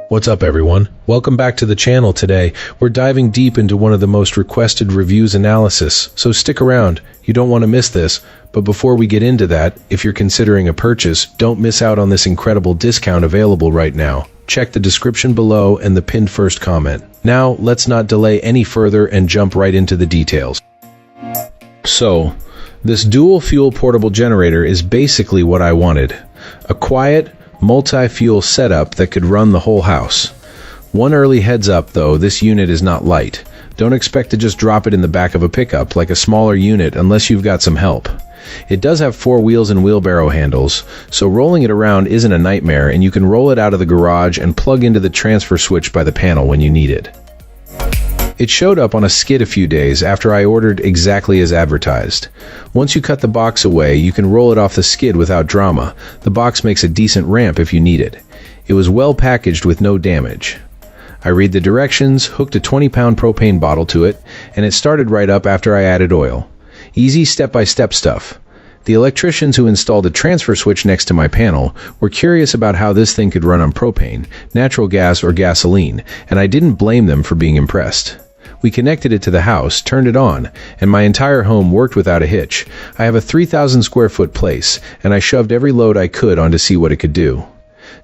What's up, everyone? Welcome back to the channel. Today, we're diving deep into one of the most requested reviews analysis, so stick around. You don't want to miss this. But before we get into that, if you're considering a purchase, don't miss out on this incredible discount available right now. Check the description below and the pinned first comment. Now, let's not delay any further and jump right into the details. So, this dual-fuel portable generator is basically what I wanted. A quiet, multi-fuel setup that could run the whole house. One early heads up though, this unit is not light. Don't expect to just drop it in the back of a pickup like a smaller unit unless you've got some help. It does have 4 wheels and wheelbarrow handles, so rolling it around isn't a nightmare, and you can roll it out of the garage and plug into the transfer switch by the panel when you need it. It showed up on a skid a few days after I ordered exactly as advertised. Once you cut the box away, you can roll it off the skid without drama. The box makes a decent ramp if you need it. It was well packaged with no damage. I read the directions, hooked a 20-pound propane bottle to it, and it started right up after I added oil. Easy step-by-step stuff. The electricians who installed a transfer switch next to my panel were curious about how this thing could run on propane, natural gas, or gasoline, and I didn't blame them for being impressed. We connected it to the house, turned it on, and my entire home worked without a hitch. I have a 3,000 square foot place, and I shoved every load I could on to see what it could do.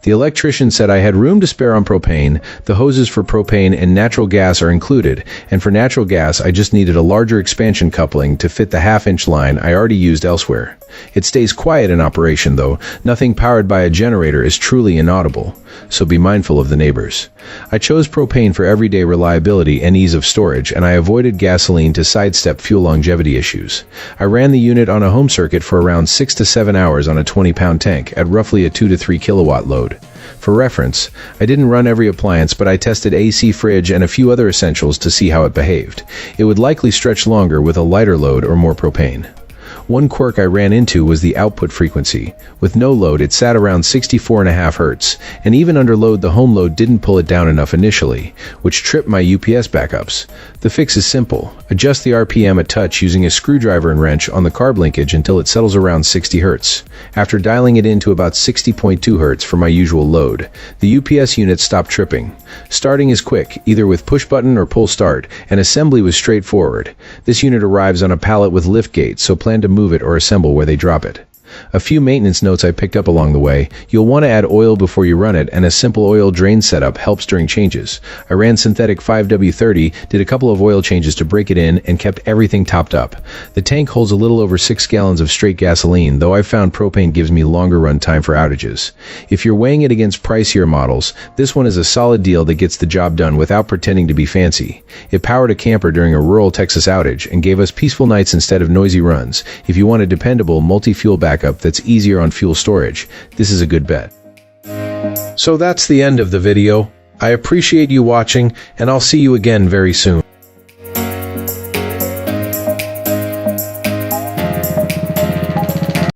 The electrician said I had room to spare on propane. The hoses for propane and natural gas are included, and for natural gas I just needed a larger expansion coupling to fit the half-inch line I already used elsewhere. It stays quiet in operation though. Nothing powered by a generator is truly inaudible, so be mindful of the neighbors. I chose propane for everyday reliability and ease of storage, and I avoided gasoline to sidestep fuel longevity issues. I ran the unit on a home circuit for around 6 to 7 hours on a 20-pound tank at roughly a 2 to 3 kilowatt load. For reference, I didn't run every appliance, but I tested AC, fridge, and a few other essentials to see how it behaved. It would likely stretch longer with a lighter load or more propane. One quirk I ran into was the output frequency. With no load, it sat around 64.5 Hz, and even under load, the home load didn't pull it down enough initially, which tripped my UPS backups. The fix is simple. Adjust the RPM a touch using a screwdriver and wrench on the carb linkage until it settles around 60 Hz. After dialing it in to about 60.2 Hz for my usual load, the UPS unit stopped tripping. Starting is quick, either with push button or pull start, and assembly was straightforward. This unit arrives on a pallet with lift gate, so plan to move it or assemble where they drop it. A few maintenance notes I picked up along the way. You'll want to add oil before you run it, and a simple oil drain setup helps during changes. I ran synthetic 5W30, did a couple of oil changes to break it in, and kept everything topped up. The tank holds a little over 6 gallons of straight gasoline, though I've found propane gives me longer run time for outages. If you're weighing it against pricier models, this one is a solid deal that gets the job done without pretending to be fancy. It powered a camper during a rural Texas outage and gave us peaceful nights instead of noisy runs. If you want a dependable multi-fuel backup that's easier on fuel storage, this is a good bet. So that's the end of the video. I appreciate you watching, and I'll see you again very soon.